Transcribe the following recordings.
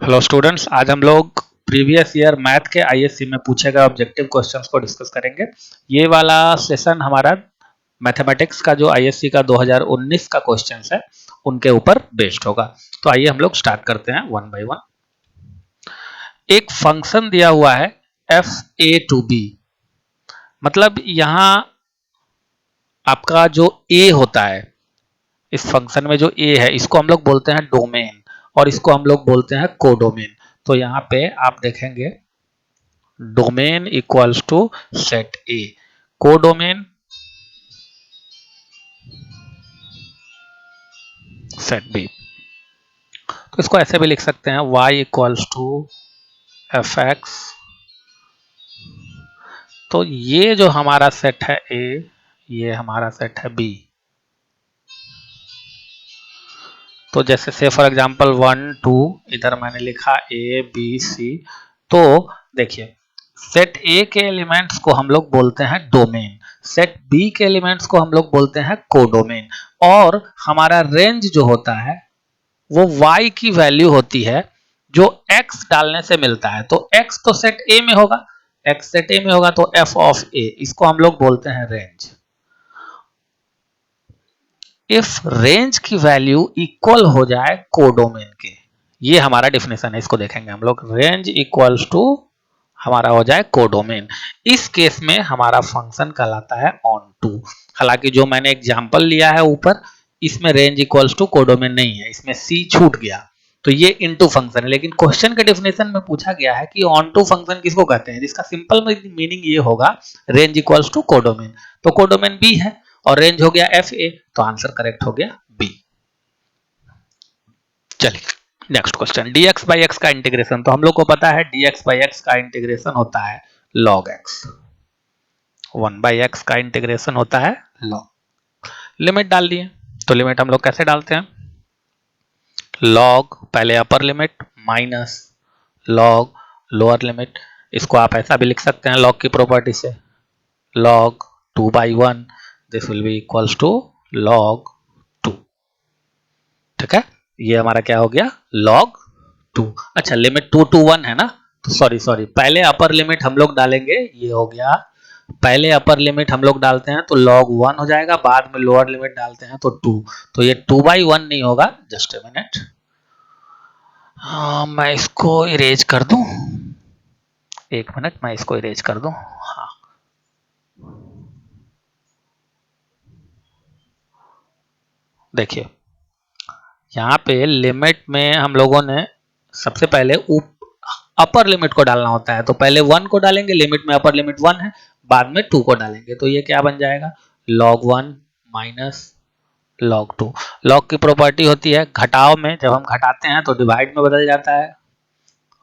Hello students, आज हम लोग प्रीवियस ईयर मैथ के आईएससी में पूछे गए ऑब्जेक्टिव क्वेश्चंस को डिस्कस करेंगे। ये वाला सेशन हमारा मैथमेटिक्स का जो आईएससी का 2019 का क्वेश्चंस है उनके ऊपर बेस्ड होगा। तो आइए हम लोग स्टार्ट करते हैं वन बाय वन। एक फंक्शन दिया हुआ है एफ ए टू बी, मतलब यहाँ आपका जो ए होता है, इस फंक्शन में जो ए है इसको हम लोग बोलते हैं डोमेन और इसको हम लोग बोलते हैं कोडोमेन। तो यहाँ पे आप देखेंगे domain equals to set A, codomain set B. तो इसको ऐसे भी लिख सकते हैं y equals to F X. तो ये जो हमारा सेट है ए, ये हमारा सेट है बी। तो जैसे से फॉर एग्जांपल 1 2 इधर मैंने लिखा ए बी सी। तो देखिए सेट ए के एलिमेंट्स को हम लोग बोलते हैं डोमेन, सेट बी के एलिमेंट्स को हम लोग बोलते हैं कोडोमेन, और हमारा रेंज जो होता है वो y की वैल्यू होती है जो x डालने से मिलता है। तो x तो सेट a में होगा, x सेट a में होगा तो f ऑफ a, इसको हम लोग बोलते हैं रेंज। इफ रेंज की वैल्यू इक्वल हो जाए कोडोमेन के, ये हमारा डेफिनेशन है, इसको देखेंगे हम लोग। रेंज इक्वल्स टू हमारा हो जाए कोडोमेन, इस केस में हमारा फंक्शन कहलाता है ऑन टू। हालांकि जो मैंने एग्जांपल लिया है ऊपर, इसमें रेंज इक्वल्स टू कोडोमेन नहीं है, इसमें सी छूट गया, तो ये इनटू फंक्शन है। लेकिन क्वेश्चन के डेफिनेशन में पूछा गया है कि ऑन टू फंक्शन किसको कहते हैं, जिसका सिंपल मीनिंग ये होगा रेंज इक्वल्स टू कोडोमेन। तो कोडोमेन बी है और रेंज हो गया एफ ए, तो आंसर करेक्ट हो गया बी। चलिए next question, dx by x का इंटीग्रेशन। तो हम लोग को पता है dx बाई एक्स का इंटीग्रेशन होता है log x, 1 बाई एक्स का इंटीग्रेशन होता है log। लिमिट डाल दिए, तो लिमिट हम लोग कैसे डालते हैं, log पहले upper limit minus log lower limit. इसको आप ऐसा भी लिख सकते हैं log की प्रॉपर्टी से, log 2 by 1 this will be equals to log 2। ठीक है, ये हमारा क्या हो गया log 2। अच्छा लिमिट 2 to 1 है ना, तो सॉरी पहले अपर लिमिट हम लोग डालेंगे, ये हो गया पहले अपर लिमिट हम लोग डालते हैं तो log 1 हो जाएगा, बाद में लोअर लिमिट डालते हैं तो 2, तो ये 2 बाई 1 नहीं होगा। जस्ट ए मिनट, मैं इसको इरेज कर दूं, एक मिनट मैं इसको इरेज कर दूं। हाँ देखिए यहाँ पे लिमिट में हम लोगों ने सबसे पहले अपर लिमिट को डालना होता है, तो पहले 1 को डालेंगे, लिमिट में अपर लिमिट 1 है, बाद में 2 को डालेंगे, तो ये क्या बन जाएगा log 1 माइनस log 2। log की प्रॉपर्टी होती है घटाव में, जब हम घटाते हैं तो डिवाइड में बदल जाता है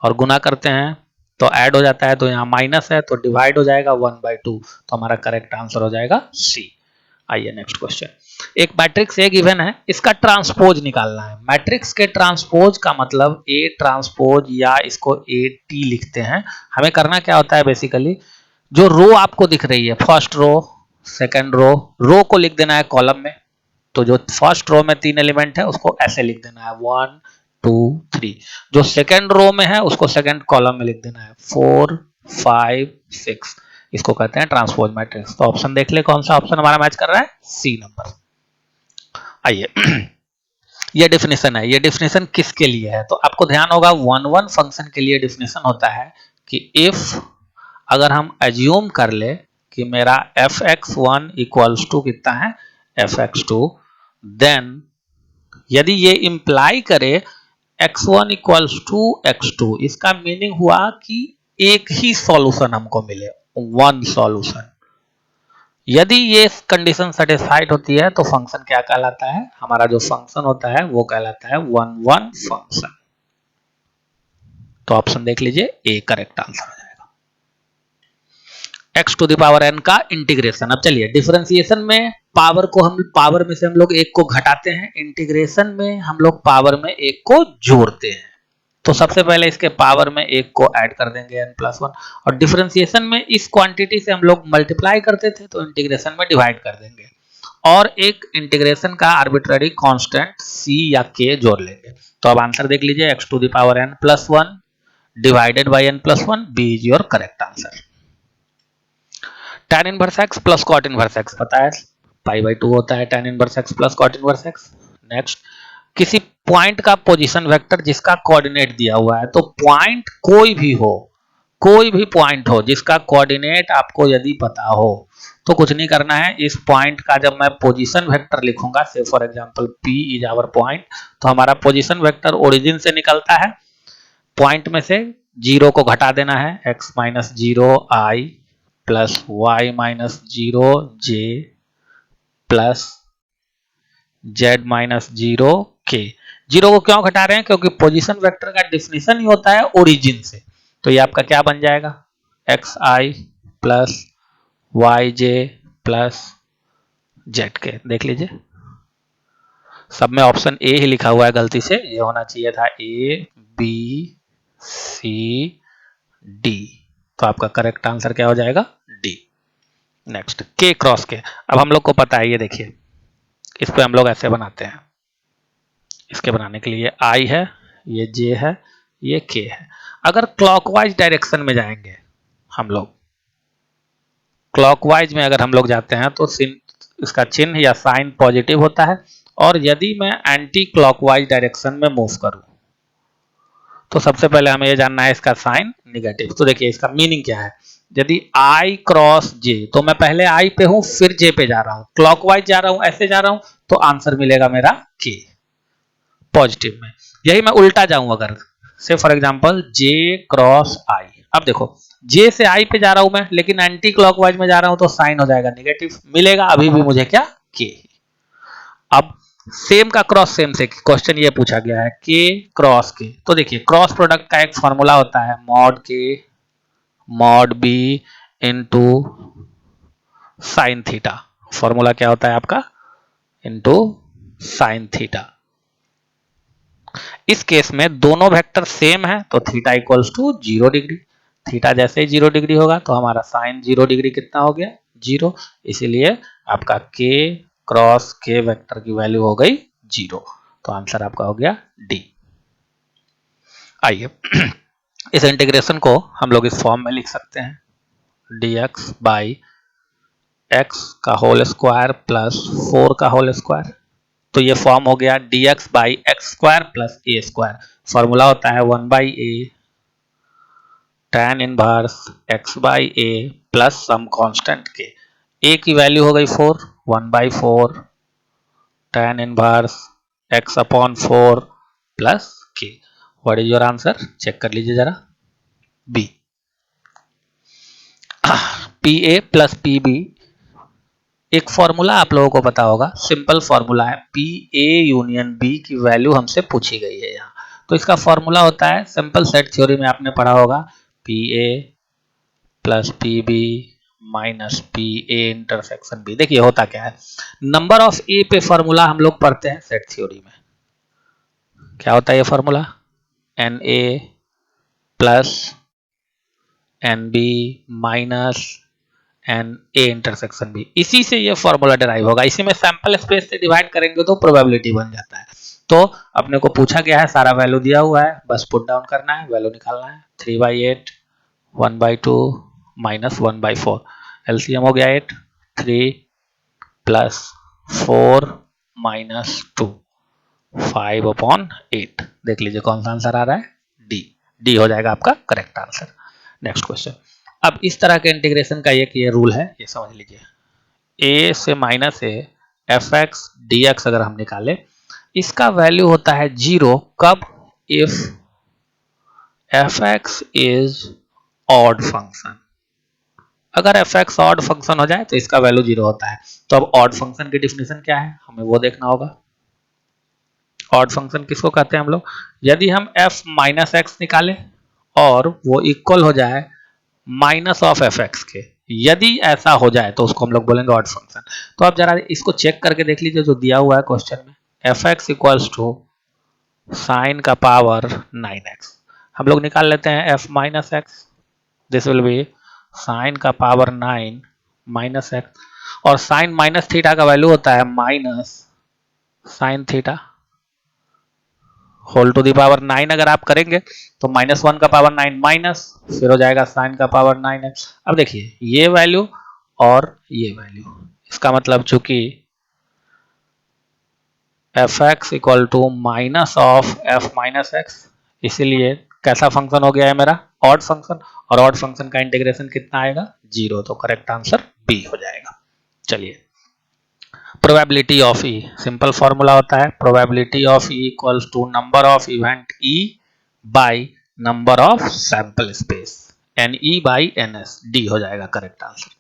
और गुना करते हैं तो ऐड हो जाता है, तो यहाँ माइनस है तो डिवाइड हो जाएगा 1 बाई 2, तो हमारा करेक्ट आंसर हो जाएगा सी। आइए नेक्स्ट क्वेश्चन, एक मैट्रिक्स ए गिवन है, इसका ट्रांसपोज निकालना है। मैट्रिक्स के ट्रांसपोज का मतलब ए ट्रांसपोज, या इसको ए टी लिखते हैं। हमें करना क्या होता है, बेसिकली जो रो आपको दिख रही है, फर्स्ट रो सेकंड रो को लिख देना है कॉलम में। तो जो फर्स्ट रो में 3 एलिमेंट है उसको ऐसे लिख देना है 1 2 3, जो सेकंड रो में है उसको सेकंड कॉलम में लिख देना है 4 5 6, इसको कहते हैं ट्रांसपोज मैट्रिक्स। तो ऑप्शन देख ले कौन सा ऑप्शन हमारा मैच कर रहा है, सी नंबर। आइए ये डेफिनेशन है, ये डेफिनेशन किसके लिए है, तो आपको ध्यान होगा 1 फंक्शन के लिए डेफिनेशन होता है कि इफ अगर हम एज्यूम कर ले कि मेरा fx1 इक्वल्स टू कितना है fx2, देन यदि ये इंप्लाई करे x1 इक्वल्स टू x2, इसका मीनिंग हुआ कि एक ही सॉल्यूशन हमको मिले, वन सॉल्यूशन। यदि ये कंडीशन सेटिस्फाइड होती है तो फंक्शन क्या कहलाता है, हमारा जो फंक्शन होता है वो कहलाता है 1 फंक्शन। तो ऑप्शन देख लीजिए, ए करेक्ट आंसर हो जाएगा। x to the power n का इंटीग्रेशन। अब चलिए डिफरेंशिएशन में पावर को हम पावर में से हम लोग एक को घटाते हैं, इंटीग्रेशन में हम लोग पावर में एक को जोड़ते हैं। तो सबसे पहले इसके पावर में एक को ऐड कर देंगे n+1, और डिफरेंशिएशन में इस क्वांटिटी से हम लोग मल्टीप्लाई करते थे, तो इंटीग्रेशन में डिवाइड कर देंगे। और एक इंटीग्रेशन का आर्बिट्ररी कांस्टेंट c या k जोड़ लेंगे। तो अब आंसर देख लीजिए, x to the power n plus 1 divided by n plus 1, B is your correct answer. tan inverse x plus cot inverse x पता है, पाई बाई 2 होता है tan inverse x plus cot inverse x। Next, किसी point का position vector जिसका coordinate दिया हुआ है, तो पॉइंट कोई भी हो, कोई भी पॉइंट हो जिसका कोऑर्डिनेट आपको यदि पता हो, तो कुछ नहीं करना है, इस पॉइंट का जब मैं पोजीशन वेक्टर लिखूंगा, say for example P is our point, तो हमारा पोजीशन वेक्टर ओरिजिन से निकलता है, पॉइंट में से 0 को घटा देना है, x minus 0 i plus Y minus 0 j plus z minus 0 k। 0 को क्यों घटा रहे हैं, क्योंकि पोजीशन वेक्टर का डिफिनीशन ही होता है ओरिजिन से। तो ये आपका क्या बन जाएगा, एक्स आई प्लस वाई जे प्लस जेड के। देख लीजिए, सब में ऑप्शन ए ही लिखा हुआ है, गलती से ये होना चाहिए था ए बी सी डी। तो आपका करेक्ट आंसर क्या हो जाएगा, डी। नेक्स्ट, के क्रॉस के। अब हम लोग को पता है, ये देखिए, इस पे हम लोग ऐसे बनाते हैं, इसके बनाने के लिए आई है, ये जे है, ये के है। अगर क्लॉकवाइज डायरेक्शन में जाएंगे हम लोग, क्लॉकवाइज में अगर हम लोग जाते हैं तो इसका चिन्ह या साइन पॉजिटिव होता है, और यदि मैं एंटी क्लॉकवाइज डायरेक्शन में मूव करूं तो सबसे पहले हमें यह जानना है इसका साइन निगेटिव। तो देखिए इसका मीनिंग क्या है, यदि I क्रॉस J, तो मैं पहले I पे हूं फिर J पे जा रहा हूं, क्लॉकवाइज जा रहा हूं, ऐसे जा रहा हूं, तो आंसर मिलेगा मेरा K पॉजिटिव में। यही मैं उल्टा जाऊं अगर, से for example J cross I, अब देखो J से I पे जा रहा हूं मैं, लेकिन एंटी क्लॉकवाइज में जा रहा हूं, तो साइन हो जाएगा निगेटिव, मिलेगा अभी भी मुझे क्या, K। अब सेम का क्रॉस सेम से क्वेश्चन ये पूछा गया है, के क्रॉस के। तो देखिए क्रॉस प्रोडक्ट का एक फॉर्मूला होता है, मॉड के mod B into sine theta. Formula क्या होता है आपका, इंटू साइन थीटा। इस केस में दोनों वेक्टर सेम है, तो theta equals to 0 degree. Theta जैसे ही 0 डिग्री होगा तो हमारा साइन 0 डिग्री कितना हो गया, 0। इसीलिए आपका के क्रॉस के वेक्टर की वैल्यू हो गई 0। तो आंसर आपका हो गया डी। आइए इस इंटीग्रेशन को हम लोग इस फॉर्म में लिख सकते हैं, dx बाई एक्स का होल स्क्वायर प्लस 4 का होल स्क्वायर। तो ये फॉर्म हो गया dx by x square plus a square. Formula होता है 1 by a tan inverse x by a plus some constant k. a की वैल्यू हो गई 4, 1 by 4 tan inverse x upon 4 plus k. What is your answer, check कर लीजिए जरा, B. P A plus P B, एक formula आप लोगों को पता होगा, सिंपल फॉर्मूला है, पी ए यूनियन बी की वैल्यू हमसे पूछी गई है यहाँ। तो इसका फॉर्मूला होता है, सिंपल सेट थ्योरी में आपने पढ़ा होगा, P A plus P B minus P A intersection B. देखिए होता क्या है, नंबर ऑफ ए पे फॉर्मूला हम लोग पढ़ते हैं सेट थ्योरी में। क्या होता है ये formula, N A plus N B minus N A intersection B. इसी से ये फॉर्मूला डिराइव होगा। इसी में सैंपल स्पेस से डिवाइड करेंगे तो प्रोबेबिलिटी बन जाता है। तो अपने को पूछा गया है, सारा वैल्यू दिया हुआ है, बस पुट डाउन करना है, वैल्यू निकालना है। 3/8 1/2 माइनस 1/4, एलसीएम हो गया 8, 3 प्लस 4 माइनस 2, 5/8। देख लीजिए कौन सा आंसर आ रहा है, डी। डी हो जाएगा आपका करेक्ट आंसर। Next question. अब इस तरह के इंटीग्रेशन का एक ये रूल है, ये समझ लीजिए, a से minus A F x d x अगर हम निकाले, इसका वैल्यू होता है 0 कब, if F x is odd function. अगर एफ एक्स ऑड फंक्शन हो जाए तो इसका वैल्यू 0 होता है। तो अब ऑड फंक्शन की डिफिनेशन क्या है, हमें वो देखना होगा। ऑड फंक्शन किसको कहते हैं हम लोग, यदि हम f माइनस एक्स निकालें और वो इक्वल हो जाए माइनस ऑफ एफ एक्स के, यदि ऐसा हो जाए तो उसको हम लोग बोलेंगे ऑड फंक्शन। तो आप जरा इसको चेक करके देख लीजिए जो दिया हुआ है क्वेश्चन में, F X equals to sine का पावर 9x। हम लोग निकाल लेते हैं f minus X, this will be sine का पावर 9 माइनस एक्स। और साइन माइनस थीटा का वैल्यू होता है minus sine theta whole to the power 9। अगर आप करेंगे तो -1 का पावर 9 माइनस, फिर हो जाएगा साइन का पावर 9x। अब देखिए ये वैल्यू और ये वैल्यू, इसका मतलब चूंकि fx equal to minus of f minus X, इसीलिए कैसा फंक्शन हो गया है मेरा, ऑड फंक्शन, और ऑड फंक्शन का इंटीग्रेशन कितना आएगा 0, तो करेक्ट आंसर बी हो जाएगा। चलिए probability of E, simple formula होता है probability of E equals to number of event E by number of sample space, N E by N S, D हो जाएगा correct answer.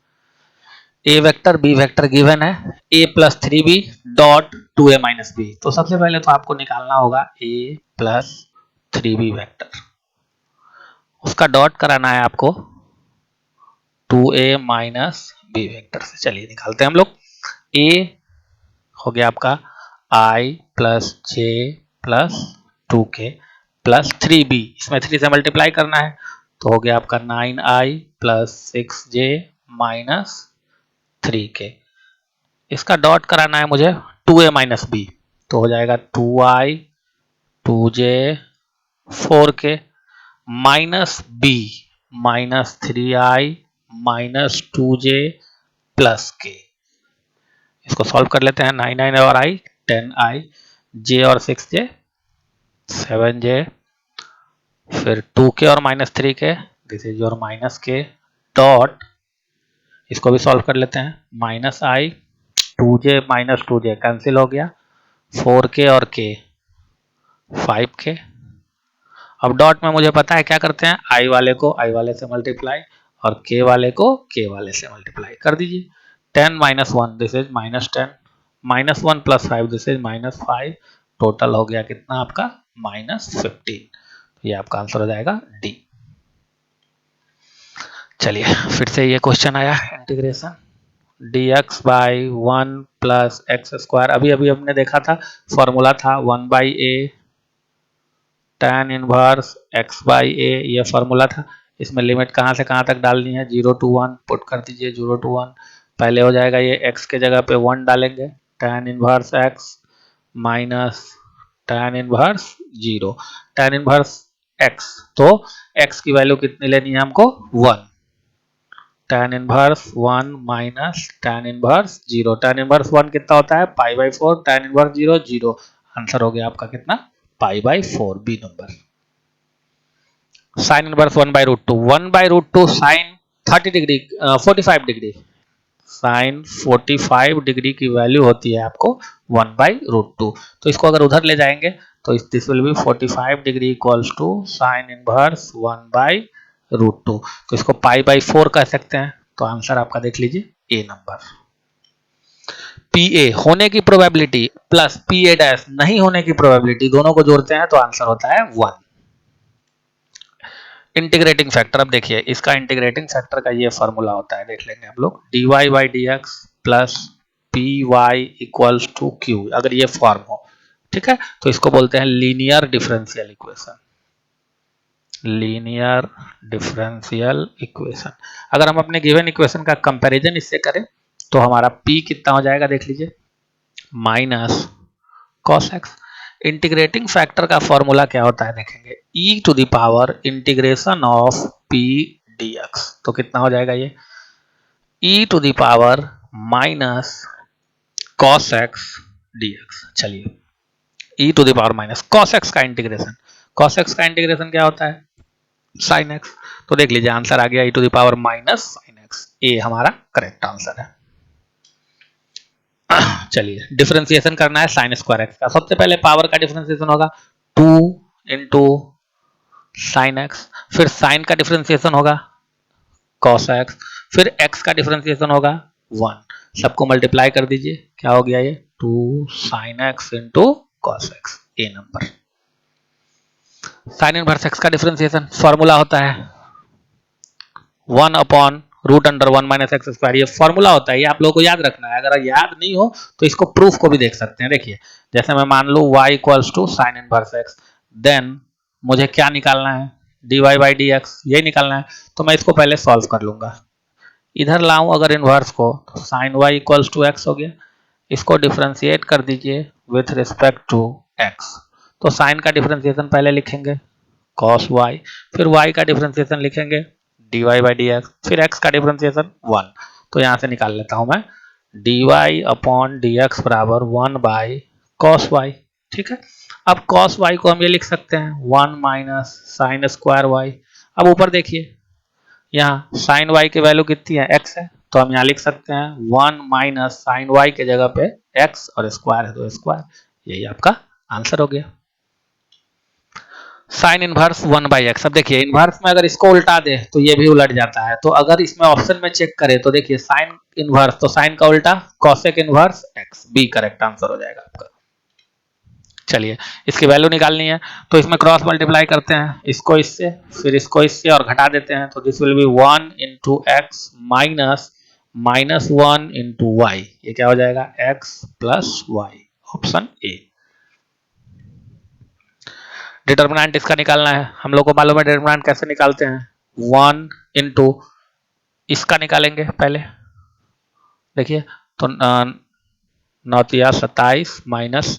A vector B vector given है, a plus 3b dot 2a minus B, तो सबसे पहले तो आपको निकालना होगा a प्लस 3b वेक्टर, उसका डॉट कराना है आपको 2a माइनस बी वेक्टर से। चलिए निकालते हैं हम लोग। a हो गया आपका i plus J plus 2k plus 3b, इसमें 3 से मल्टीप्लाई करना है, तो हो गया आपका 9i plus 6j minus 3k, इसका डॉट कराना है मुझे 2a माइनस बी, तो हो जाएगा 2i 2j 4k minus B minus 3i minus 2j plus k। इसको सॉल्व कर लेते हैं, 9 और i 10i, j और 6j 7j, फिर 2k और minus 3k, this is your minus k dot, इसको भी सॉल्व कर लेते हैं, minus i 2j minus 2j cancel हो गया, 4k और k 5k। अब डॉट में मुझे पता है क्या करते हैं, i वाले को i वाले से मल्टीप्लाई और k वाले को k वाले से मल्टीप्लाई कर दीजिए। 10 minus 1 this is minus 10, minus 1 plus 5 this is minus 5, total हो गया कितना आपका माइनस 15, तो ये आपका आंसर हो जाएगा डी। चलिए फिर से ये क्वेश्चन आया, integration dx by 1 plus x square, अभी अभी हमने देखा था फॉर्मूला था 1 by a tan inverse x by a, ये फॉर्मूला था। इसमें लिमिट कहाँ से कहाँ तक डालनी है, 0 to 1 पुट कर दीजिए, 0 to 1, पहले हो जाएगा ये x के जगह पे 1 डालेंगे, tan inverse x minus tan inverse 0, tan inverse x, तो x की वैल्यू कितनी लेनी है हमको 1, tan inverse 1 minus tan inverse 0, tan inverse 1 कितना होता है pi by 4, tan inverse 0 0, answer हो गया आपका कितना pi by 4, B number. Sine inverse 1 by root two, 1 by root two sine 30 degree 45 degree, sine 45 degree की वैल्यू होती है आपको 1 बाई रूट टू, तो इसको अगर उधर ले जाएंगे तो this will be 45 degree equals to sine inverse 1 by root two, तो इसको पाई बाई 4 कह सकते हैं, तो आंसर आपका देख लीजिए ए नंबर। पी ए होने की probability plus P A dash नहीं होने की प्रोबेबिलिटी, दोनों को जोड़ते हैं तो आंसर होता है 1। इंटीग्रेटिंग फैक्टर, अब देखिए इसका इंटीग्रेटिंग फैक्टर का ये फॉर्मूला होता है, देख लेंगे हम लोग, d y by d x plus p y equals to q, अगर ये फॉर्म हो, ठीक है, तो इसको बोलते हैं linear differential equation, linear differential equation. अगर हम अपने गिवन इक्वेशन का कंपैरिजन इससे करें तो हमारा p कितना हो जाएगा देख लीजिए, minus cos x. Integrating factor का फॉर्मूला क्या होता है देखेंगे, e to the power integration of p dx, तो कितना हो जाएगा ये e to the power minus cos x dx। चलिए e to the power minus cos x का इंटीग्रेशन, कॉस एक्स का इंटीग्रेशन क्या होता है साइन एक्स, तो देख लीजिए आंसर आ गया e to the power minus sine x, A हमारा करेक्ट आंसर है। चलिए डिफरेंशिएशन करना है साइन स्क्वायर एक्स का, सबसे पहले पावर का डिफरेंशिएशन होगा 2 इंटू साइन एक्स, फिर साइन का डिफरेंशिएशन होगा कॉस एक्स, फिर एक्स का डिफरेंशिएशन होगा 1, सबको मल्टीप्लाई कर दीजिए, क्या हो गया ये 2 sine x into cos x, A number. Sine inverse x का डिफरेंशिएशन फॉर्मूला होता है 1 upon root under 1 minus x square, ये फॉर्मूला होता है, ये आप लोगों को याद रखना है, अगर याद नहीं हो तो इसको प्रूफ को भी देख सकते हैं। देखिए जैसे मैं मान लूं y equals to sine inverse x, then मुझे क्या निकालना है dy बाई डी एक्स, यही निकालना है, तो मैं इसको पहले सॉल्व कर लूंगा, इधर लाऊं अगर इनवर्स को तो sine y equals to x हो गया। इसको डिफ्रेंशिएट कर दीजिए विथ रिस्पेक्ट टू एक्स। तो साइन का डिफ्रेंशिएशन पहले लिखेंगे cos y, फिर y का डिफ्रेंशिएशन लिखेंगे dy बाई डी एक्स, फिर x का डिफ्रेंशिएशन 1। तो यहां से निकाल लेता हूं मैं dy अपॉन डी एक्स बराबर 1 बाई cos y। ठीक है, अब cos y को हम ये लिख सकते हैं 1 माइनस साइन स्क्वायर y। अब ऊपर देखिए यहाँ साइन y की वैल्यू कितनी है x है, तो हम यहाँ लिख सकते हैं 1 माइनस साइन y के जगह पे x और स्क्वायर है तो स्क्वायर। यही आपका आंसर हो गया साइन इनवर्स 1 बाई एक्स। अब देखिए इनवर्स में अगर इसको उल्टा दे तो ये भी उलट जाता है, तो अगर इसमें ऑप्शन में चेक करें तो देखिए साइन इनवर्स तो साइन का उल्टा cosec inverse x, B correct answer हो जाएगा आपका। चलिए इसकी वैल्यू निकालनी है तो इसमें क्रॉस मल्टीप्लाई करते हैं, इसको इससे फिर इसको इससे और घटा देते हैं, तो this will be 1 into x minus minus 1 into y. ये क्या हो जाएगा x plus y, option A. Determinant इसका निकालना है, हम लोग को मालूम है डिटर्मिनेंट कैसे निकालते हैं 1 इंटू इसका निकालेंगे पहले। देखिए तो 9 27 माइनस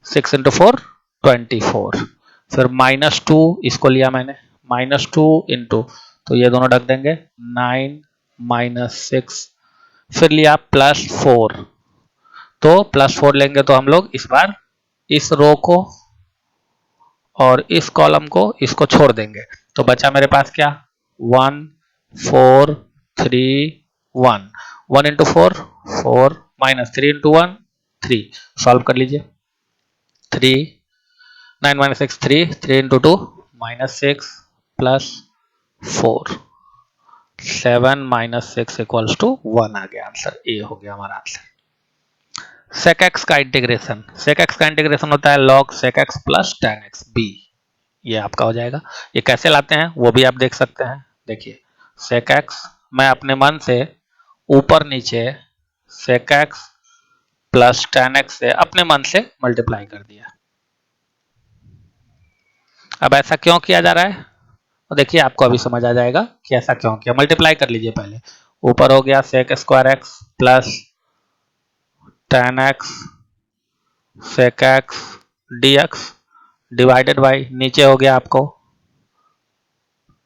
6 इंटू 4 24, फिर माइनस 2 इसको लिया मैंने माइनस 2 इंटू, तो ये दोनों रख देंगे 9 माइनस 6, फिर लिया प्लस 4, तो प्लस 4 लेंगे तो हम लोग इस बार इस रो को और इस कॉलम को इसको छोड़ देंगे, तो बचा मेरे पास क्या 1 4 3 1, 1 इंटू 4 4 माइनस 3 इंटू 1 3, सॉल्व कर लीजिए 3 9 minus 6 3 3 into 2 minus 6 plus 4 7 minus 6 equals to 1 आ गया आंसर, ए हो गया हमारा आंसर। सेक एक्स का इंटीग्रेशन, सेक एक्स का इंटीग्रेशन होता है log sec x plus tan x B, ये आपका हो जाएगा। ये कैसे लाते हैं वो भी आप देख सकते हैं, देखिए सेक एक्स मैं अपने मन से ऊपर नीचे sec x plus tan x से अपने मन से मल्टीप्लाई कर दिया। अब ऐसा क्यों किया जा रहा है तो देखिए आपको अभी समझ आ जाएगा कि ऐसा क्यों किया। मल्टीप्लाई कर लीजिए पहले, ऊपर हो गया sec square x plus tan x sec x d x divided by नीचे हो गया आपको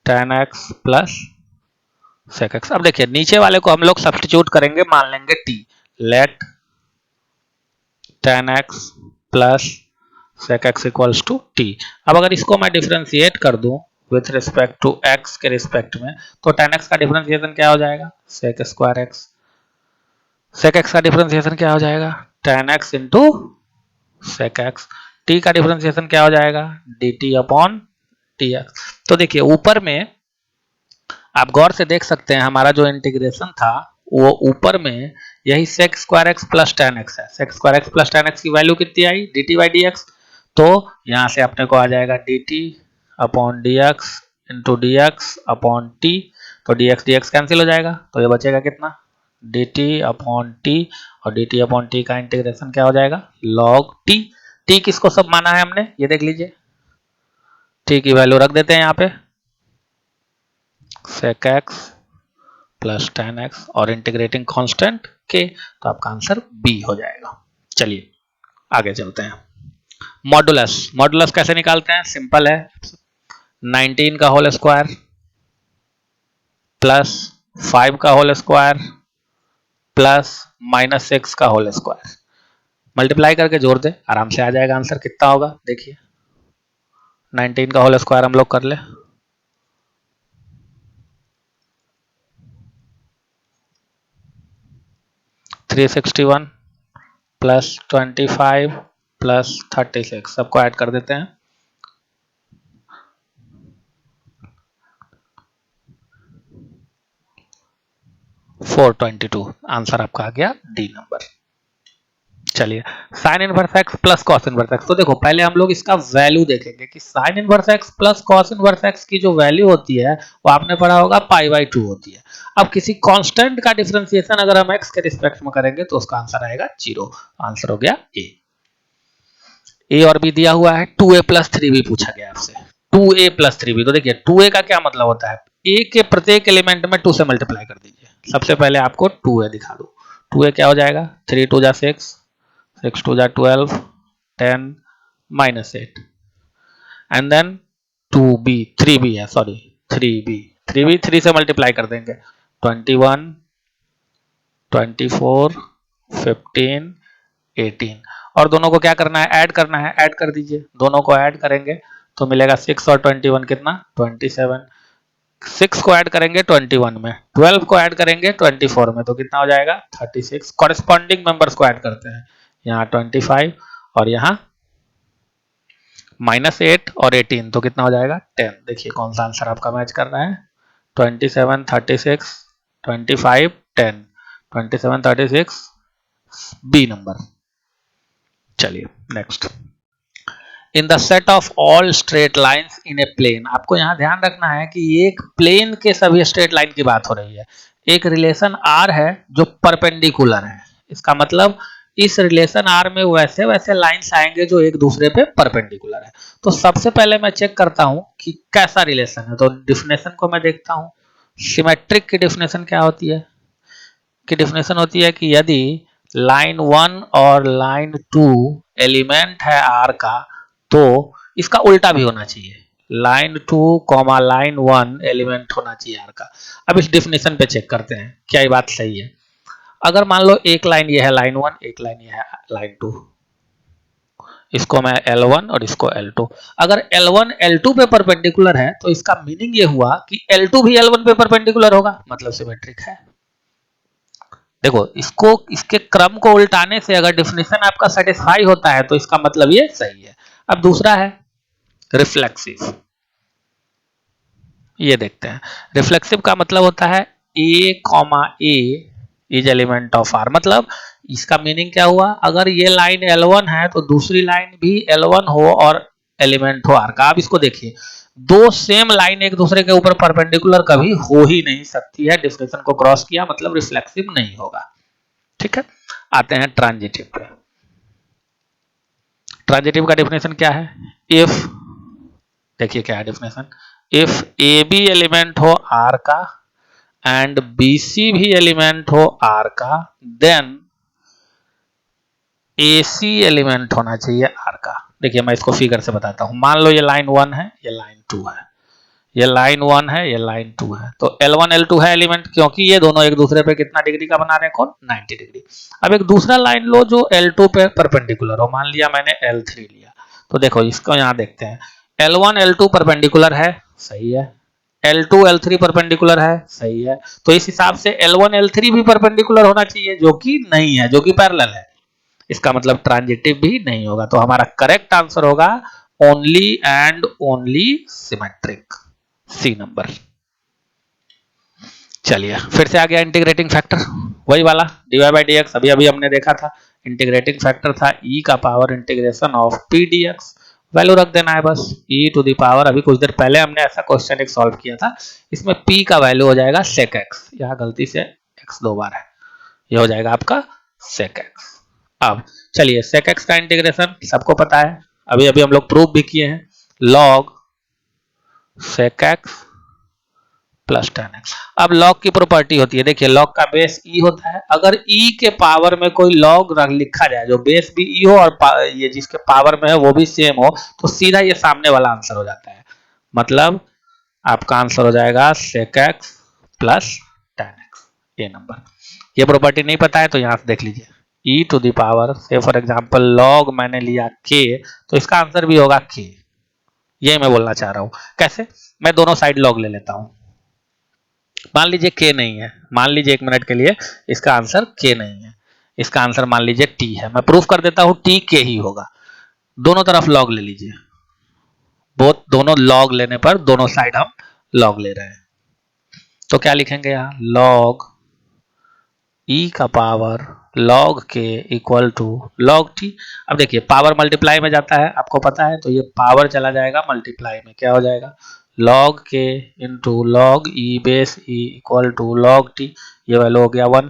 tan x plus sec x. अब देखिए नीचे वाले को हम लोग सब्स्टिट्यूट करेंगे, मान लेंगे t, let tan x plus sec x equals to t। अब अगर इसको मैं डिफरेंशिएट कर दूं विथ रिस्पेक्ट टू x के रिस्पेक्ट में, तो tan एक्स का डिफरेंशिएशन क्या हो जाएगा sec square x, sec x का डिफरेंशिएशन क्या हो जाएगा tan x into sec x, t का डिफरेंशिएशन क्या हो जाएगा dt अपॉन टी एक्स। तो देखिए ऊपर में आप गौर से देख सकते हैं हमारा जो इंटीग्रेशन था वो ऊपर में यही sec square x plus tan x है, sec square x plus tan x की वैल्यू कितनी आई dt बाई डी एक्स, तो यहां से अपने को आ जाएगा dt upon d x into d x upon t, तो dx कैंसिल हो जाएगा, तो ये बचेगा कितना dt अपॉन टी, और dt अपॉन टी का इंटीग्रेशन क्या हो जाएगा log t। t किसको सब माना है हमने ये देख लीजिए, t की वैल्यू रख देते हैं यहाँ पे sec x plus tan x और इंटीग्रेटिंग कांस्टेंट k, तो आपका आंसर बी हो जाएगा। चलिए आगे चलते हैं। मॉडुलस, मॉडुलस कैसे निकालते हैं सिंपल है, 19 का होल स्क्वायर प्लस 5 का होल स्क्वायर प्लस माइनस 6 का होल स्क्वायर, मल्टीप्लाई करके जोड़ दे आराम से आ जाएगा आंसर। कितना होगा देखिए 19 का होल स्क्वायर हम लोग कर ले 361 प्लस 25 प्लस 36, सबको ऐड कर देते हैं 422, आंसर आपका आ गया डी नंबर। चलिए sign inverse x plus cos inverse x, तो देखो पहले हम लोग इसका वैल्यू देखेंगे कि sign inverse x plus cos inverse x की जो वैल्यू होती है वो आपने पढ़ा होगा पाई बाई 2 होती है। अब किसी कांस्टेंट का डिफरेंशिएशन अगर हम एक्स के रिस्पेक्ट में करेंगे तो उसका आंसर आएगा 0, आंसर हो गया ए और बी दिया हुआ है, 2a प्लस 3b पूछा गया आपसे 2a प्लस 3b, तो देखिए 2a का क्या मतलब होता है, a के प्रत्येक एलिमेंट में 2 से मल्टीप्लाई कर दीजिए, सबसे पहले आपको 2a दिखा दूं। 2a क्या हो जाएगा, 3 2 जा 6, 6 2 जा 12, 10 -8 एंड देन 2b 3b है, सॉरी 3b 3 से मल्टीप्लाई कर देंगे, 21 24 15 18 और दोनों को क्या करना है, ऐड करना है, ऐड कर दीजिए। दोनों को ऐड करेंगे तो मिलेगा 6 और 21 कितना, 27। 6 को ऐड करेंगे 21 में, 12 को ऐड करेंगे 24 में, तो कितना हो जाएगा 36। कॉरेस्पॉन्डिंग मेंबर्स को ऐड करते हैं, यहाँ 25 और यहाँ -8 और 18, तो कितना हो जाएगा 10। देखिए कौन सा आंसर आपका मैच कर रहा है, 27 36 25 10, 27 36 बी नंबर। चलिए next, in the set of all straight lines in a plane. आपको यहाँ ध्यान रखना है कि एक प्लेन के सभी स्ट्रेट लाइन की बात हो रही है। एक रिलेशन आर है जो परपेंडिकुलर है, इसका मतलब इस रिलेशन आर में वैसे वैसे लाइंस आएंगे जो एक दूसरे पे परपेंडिकुलर है। तो सबसे पहले मैं चेक करता हूं कि कैसा रिलेशन है, तो डिफिनेशन को मैं देखता हूं। सिमेट्रिक की डिफिनेशन क्या होती है, की डिफिनेशन होती है कि यदि लाइन 1 और लाइन 2 एलिमेंट है आर का, तो इसका उल्टा भी होना चाहिए, लाइन 2 कॉमा लाइन 1 एलिमेंट होना चाहिए आर का। अब इस डिफिनेशन पे चेक करते हैं क्या ये बात सही है। अगर मान लो एक लाइन ये है लाइन 1, एक लाइन ये है लाइन 2, इसको मैं L1 और इसको L2, अगर L1 L2 पे परपेंडिकुलर है तो इसका मीनिंग ये हुआ कि L2 भी L1 पे परपेंडिकुलर होगा, मतलब सिमेट्रिक है। देखो इसको, इसके क्रम को उल्टाने से अगर डिफिनेशन आपका सेटिस्फाई होता है तो इसका मतलब ये सही है। अब दूसरा है रिफ्लेक्सिव, ये देखते हैं। रिफ्लेक्सिव का मतलब होता है A, A is element of R, मतलब इसका मीनिंग क्या हुआ, अगर ये लाइन L1 है तो दूसरी लाइन भी L1 हो और एलिमेंट हो R का। अब इसको देखिए, दो सेम लाइन एक दूसरे के ऊपर परपेंडिकुलर कभी हो ही नहीं सकती है, डिफिनेशन को क्रॉस किया मतलब रिफ्लेक्सिव नहीं होगा। ठीक है, आते हैं ट्रांजिटिव पे। ट्रांजिटिव का डेफिनेशन क्या है, इफ, देखिए क्या है definition, if a b element हो आर का एंड बी सी भी एलिमेंट हो आर का, देन ए सी एलिमेंट होना चाहिए आर का। देखिए मैं इसको फिगर से बताता हूं, मान लो ये लाइन 1 है, ये लाइन 2 है, ये लाइन 1 है, ये लाइन 2 है, तो L1 L2 है एलिमेंट, क्योंकि ये दोनों एक दूसरे पे कितना डिग्री का बना रहे हैं, कौन, 90 डिग्री। अब एक दूसरा लाइन लो जो L2 पे परपेंडिकुलर हो, मान लिया मैंने L3 लिया, तो देखो इसको यहां देखते हैं, L1 L2 परपेंडिकुलर है, सही है, L2 L3 परपेंडिकुलर है, सही है, तो इस हिसाब से L1 L3 भी परपेंडिकुलर होना चाहिए, जो कि नहीं है, जो कि पैरेलल है, इसका मतलब ट्रांजिटिव भी नहीं होगा। तो हमारा करेक्ट आंसर होगा only and only symmetric, C number. चलिए फिर से आ गया इंटीग्रेटिंग फैक्टर, वही वाला dy बाई dx, अभी अभी हमने देखा था। इंटीग्रेटिंग फैक्टर था e का power integration of p dx, value रख देना है बस e टू द पावर। अभी कुछ देर पहले हमने ऐसा क्वेश्चन एक सॉल्व किया था, इसमें p का वैल्यू हो जाएगा sec x, यहाँ गलती से x 2 बार है, ये हो जाएगा आपका sec x। अब चलिए sec x का इंटीग्रेशन सबको पता है, अभी अभी हम लोग प्रूव भी किए हैं, log sec x plus 10x। अब लॉग की प्रॉपर्टी होती है, देखिए लॉग का बेस e होता है, अगर e के पावर में कोई लॉग लिखा जाए जो बेस भी e हो और ये जिसके पावर में है वो भी सेम हो, तो सीधा ये सामने वाला आंसर हो जाता है, मतलब आपका आंसर हो जाएगा sec x प्लस 10x, ये नंबर। ये प्रॉपर्टी नहीं पता है तो यहाँ से देख लीजिए, e टू द पावर से फॉर एग्जांपल लॉग मैंने लिया k, तो इसका आंसर भी होगा k। ये मैं बोलना चाह रहा हूं, कैसे, मैं दोनों साइड लॉग ले लेता हूं, मान लीजिए k नहीं है, मान लीजिए एक मिनट के लिए इसका आंसर k नहीं है, इसका आंसर मान लीजिए t है, मैं प्रूफ कर देता हूं t k ही होगा। दोनों तरफ लॉग ले लीजिए, दोनों लॉग लेने पर दोनों साइड हम लॉग ले रहे हैं, तो क्या लिखेंगे यहाँ, लॉग e का power log k equal to log t। अब देखिए पावर मल्टीप्लाई में जाता है, आपको पता है, तो ये पावर चला जाएगा मल्टीप्लाई में, क्या हो जाएगा log k into log e base e equal to log t, ये वैल्यू हो गया 1।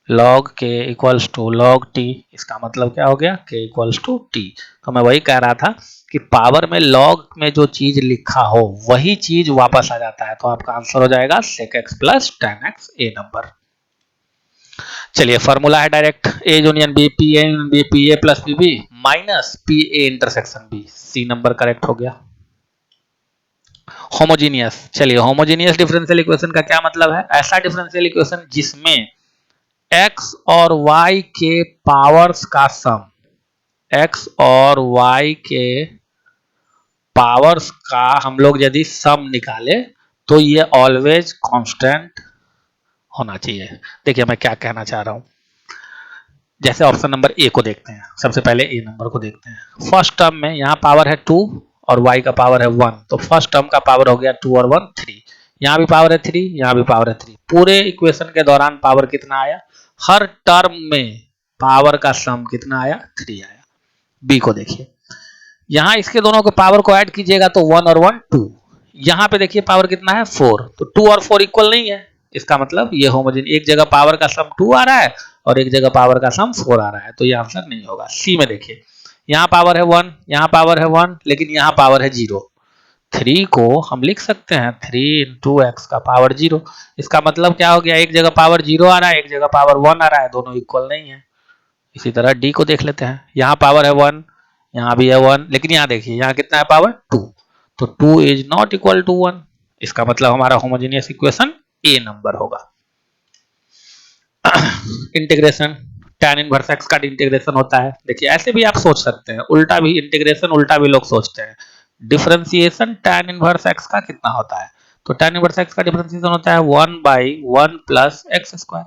log k equals to log t, इसका मतलब क्या हो गया k इक्वल्स टू t। तो मैं वही कह रहा था कि पावर में log में जो चीज लिखा हो वही चीज वापस आ जाता है, तो आपका आंसर हो जाएगा sec x plus tan x a number. चलिए फॉर्मूला है direct a union b p a union b p a plus b b minus p a intersection b, c number correct हो गया। होमोजीनियस, चलिए homogeneous differential equation का क्या मतलब है? ऐसा डिफरेंशियल इक्वेशन जिसमें x और y के पावर्स का सम, x और y के पावर्स का हम लोग यदि सम निकाले तो ये ऑलवेज कांस्टेंट होना चाहिए। देखिए मैं क्या कहना चाह रहा हूं, जैसे ऑप्शन नंबर ए को देखते हैं, सबसे पहले ए नंबर को देखते हैं। फर्स्ट टर्म में यहाँ पावर है 2 और y का पावर है 1, तो फर्स्ट टर्म का पावर हो गया 2 और 1 3, यहाँ भी पावर है 3, यहाँ भी पावर है 3। पूरे इक्वेशन के दौरान पावर कितना आया? हर टर्म में पावर का सम कितना आया? 3 आया। बी को देखिए, यहाँ इसके दोनों के पावर को ऐड कीजिएगा तो 1 और 1 2, यहाँ पे देखिए पावर कितना है 4, तो 2 और 4 इक्वल नहीं है, इसका मतलब ये होमोजेन, एक जगह पावर का सम 2 आ रहा है और एक जगह पावर का सम 4 आ रहा है, तो ये आंसर नहीं होगा। सी में देखिए, यहाँ पावर है 1, यहाँ पावर है 1, लेकिन यहाँ पावर है 0। 3 को हम लिख सकते हैं 3 इंटू एक्स का पावर 0, इसका मतलब क्या हो गया? एक जगह पावर 0 आ रहा है, एक जगह पावर 1 आ रहा है, दोनों इक्वल नहीं है। इसी तरह डी को देख लेते हैं, यहाँ पावर है 1, यहाँ भी है 1, लेकिन यहाँ देखिए यहाँ कितना है पावर 2, तो 2 इज नॉट इक्वल टू 1, इसका मतलब हमारा होमोजेनियस इक्वेशन ए नंबर होगा। इंटीग्रेशन, tan इनवर्स x का इंटीग्रेशन होता है, देखिए ऐसे भी आप सोच सकते हैं, उल्टा भी इंटीग्रेशन, उल्टा भी लोग सोचते हैं। डिफरेंशिएशन tan इनवर्स x का कितना होता है? तो tan इनवर्स x का डिफरेंशिएशन होता है 1/1 प्लस एक्स स्क्वायर।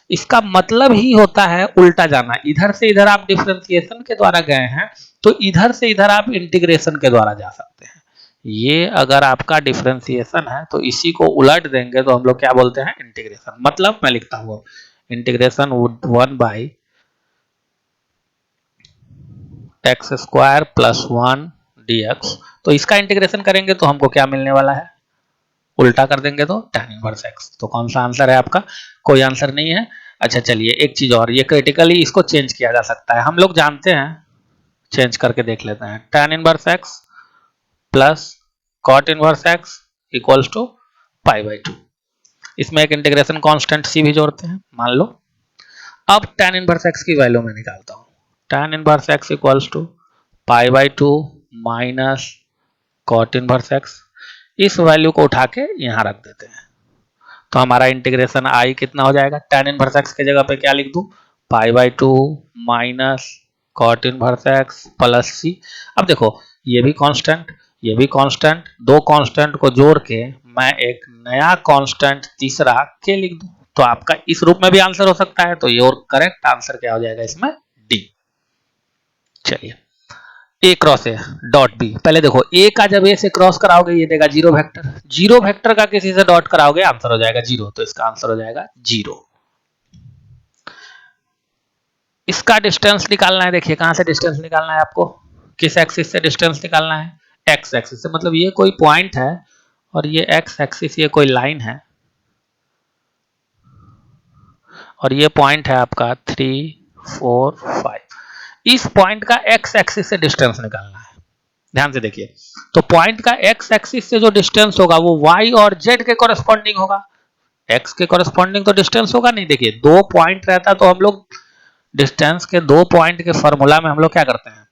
इसका मतलब ही होता है उल्टा जाना, इधर से इधर आप डिफरेंशिएशन के द्वारा गए हैं तो इधर से इधर आप इंटीग्रेशन के द्वारा जा सकते हैं। ये अगर आपका डिफरेंशिएशन है तो इसी को उलट देंगे तो हम लोग क्या बोलते हैं? इंटीग्रेशन। मतलब मैं लिखता हूँ integration 1/x square plus 1 dx, तो इसका इंटीग्रेशन करेंगे तो हमको क्या मिलने वाला है? उल्टा कर देंगे तो tan इनवर्स x। तो कौन सा आंसर है आपका? कोई आंसर नहीं है। अच्छा चलिए एक चीज और, ये क्रिटिकली इसको चेंज किया जा सकता है, हम लोग जानते हैं, चेंज करके देख लेते हैं। tan inverse x plus cot inverse x equals to π/2, इसमें एक इंटीग्रेशन कांस्टेंट सी भी जोड़ते हैं, मान लो। अब tan इनवर्स x की वैल्यू मैं निकालता हूँ, tan inverse x equals to π/2 minus cot inverse x, इस वैल्यू को उठा के यहाँ रख देते हैं, तो हमारा इंटीग्रेशन आई कितना हो जाएगा? tan इनवर्स x के जगह पे क्या लिख दूं? π/2 minus cot inverse x plus c. अब देखो ये भी कांस्टेंट, ये भी कांस्टेंट, दो कांस्टेंट को जोड़ के मैं एक नया कांस्टेंट तीसरा के लिख दूं, तो आपका इस रूप में भी आंसर हो सकता है। तो योर करेक्ट आंसर क्या हो जाएगा इसमें? डी। चलिए ए क्रॉस ए डॉट बी, पहले देखो ए का जब ए से क्रॉस कराओगे ये देगा जीरो वेक्टर, जीरो वेक्टर का किसी से डॉट कराओगे आंसर हो जाएगा 0, तो इसका आंसर हो जाएगा 0। इसका डिस्टेंस निकालना है, देखिए कहां से डिस्टेंस निकालना है आपको, किस एक्सिस से डिस्टेंस निकालना है? एक्स एक्सिस से, मतलब ये कोई पॉइंट है और ये एक्स एक्सिस, ये कोई लाइन है और ये पॉइंट है आपका 3 4 5, इस पॉइंट का एक्स एक्सिस से डिस्टेंस निकालना है। ध्यान से देखिए, तो पॉइंट का एक्स एक्सिस से जो डिस्टेंस होगा वो वाई और जेड के कॉरेस्पॉन्डिंग होगा, एक्स के कॉरेस्पॉन्डिंग तो डिस्टेंस होगा नहीं। देखिए दो पॉइंट रहता तो हम लोग डिस्टेंस के दो पॉइंट के फॉर्मूला में हम लोग क्या करते हैं?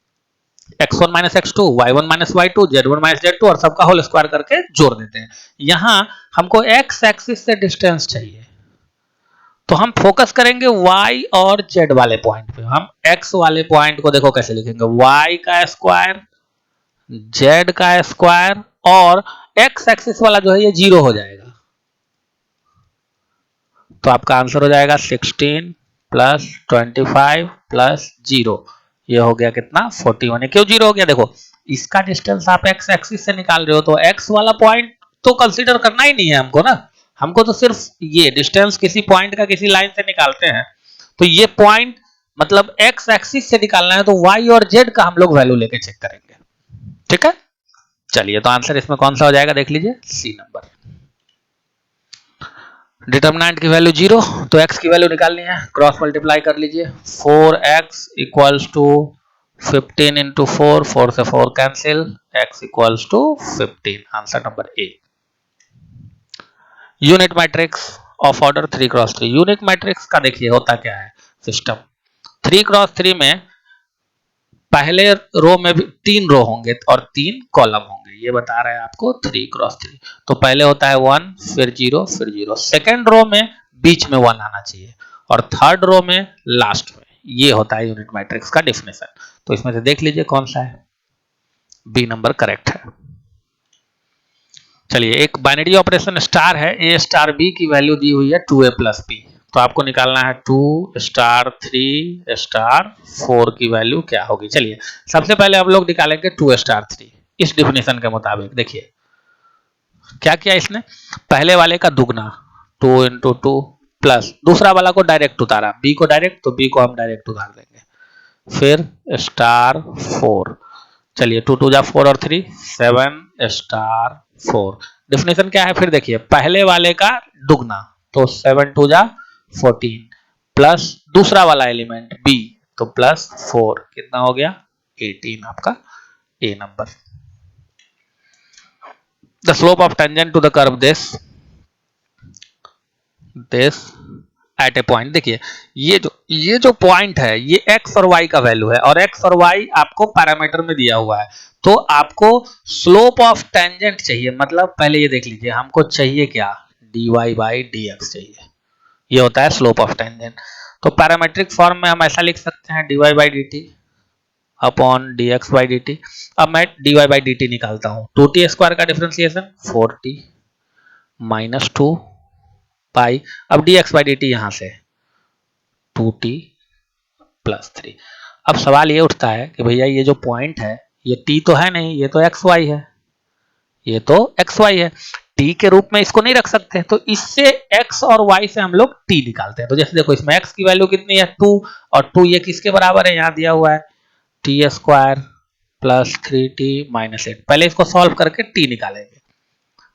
x1 minus x2, y1 minus y2, z1 minus z2 और सबका होल स्क्वायर करके जोड़ देते हैं। यहां हमको x एक्सिस से डिस्टेंस चाहिए, तो हम फोकस करेंगे y और z वाले पॉइंट पे। हम x वाले पॉइंट को देखो कैसे लिखेंगे, y का स्क्वायर, z का स्क्वायर, और x एक्सिस वाला जो है ये 0 हो जाएगा, तो आपका आंसर हो जाएगा 16 प्लस 25 प्लस 0, ये हो गया कितना? 41। क्यों 0 हो गया? देखो इसका डिस्टेंस आप x एक्सिस से निकाल रहे हो तो x वाला पॉइंट तो कंसीडर करना ही नहीं है हमको ना, हमको तो सिर्फ ये डिस्टेंस किसी पॉइंट का किसी लाइन से निकालते हैं, तो ये पॉइंट मतलब x एक्सिस से निकालना है, तो y और z का हम लोग वैल्यू लेके चेक करेंगे। ठीक है, चलिए तो आंसर इसमें कौन सा हो जाएगा देख लीजिए, सी नंबर। डिटर्मिनेंट की वैल्यू 0, तो x की वैल्यू निकालनी है, क्रॉस मल्टीप्लाई कर लीजिए। 4x इक्वल्स टू 15 इंटू 4, 4 से 4 cancel, x equals to 15, answer number A. Unit matrix of order 3x3। Unit matrix का देखिए होता क्या है सिस्टम, 3x3 में पहले रो में भी 3 रो होंगे और 3 कॉलम होंगे, ये बता रहा है आपको 3x3। तो पहले होता है 1, फिर 0, फिर 0, सेकेंड रो में बीच में 1 आना चाहिए और थर्ड रो में लास्ट में। ये होता है यूनिट मैट्रिक्स का डेफिनेशन। तो इसमें से देख लीजिए कौन सा है, बी नंबर करेक्ट है। चलिए, एक बाइनरी ऑपरेशन स्टार है, ए स्टार बी की वैल्यू दी हुई है 2a प्लस बी, तो आपको निकालना है 2 स्टार 3 स्टार 4 की वैल्यू क्या होगी। चलिए, सबसे पहले हम लोग निकालेंगे 2 स्टार 3 इस डिफिनेशन के मुताबिक। देखिए क्या किया इसने, पहले वाले का दुगना 2 इंटू 2 प्लस दूसरा वाला को डायरेक्ट उतारा, बी को डायरेक्ट, तो बी को हम डायरेक्ट उतार देंगे, फिर स्टार 4। चलिए 2 2 जा 4 और 3 7 स्टार 4। डिफिनेशन क्या है फिर देखिए, पहले वाले का दुगना तो 7 2 जा 14 प्लस दूसरा वाला एलिमेंट बी तो प्लस 4, कितना हो गया 18, आपका A number. The slope of tangent to the curve this at a point. देखिए ये जो पॉइंट है ये x और y का वैल्यू है और x और y आपको पैरामीटर में दिया हुआ है, तो आपको स्लोप ऑफ टेंजेंट चाहिए। मतलब पहले ये देख लीजिए, हमको चाहिए क्या, dy बाई dx चाहिए, ये होता है स्लोप ऑफ टेंजेंट। तो पैरामेट्रिक फॉर्म में हम ऐसा लिख सकते हैं dy by dt upon dx by dt। अब मैं dy बाई dt निकालता हूं, 2t स्क्वायर का डिफरेंशिएशन 4t माइनस 2 पाई, अब dx बाई dt यहां से 2t प्लस 3। अब सवाल ये उठता है कि भैया ये जो पॉइंट है ये t तो है नहीं, ये तो xy है, ये तो xy है, t के रूप में इसको नहीं रख सकते, तो इससे x और y से हम लोग t निकालते हैं। तो जैसे देखो इसमें x की वैल्यू कितनी है 2 और 2 ये किसके बराबर है, यहां दिया हुआ है t square plus 3t minus 8। पहले इसको सॉल्व करके t निकालेंगे,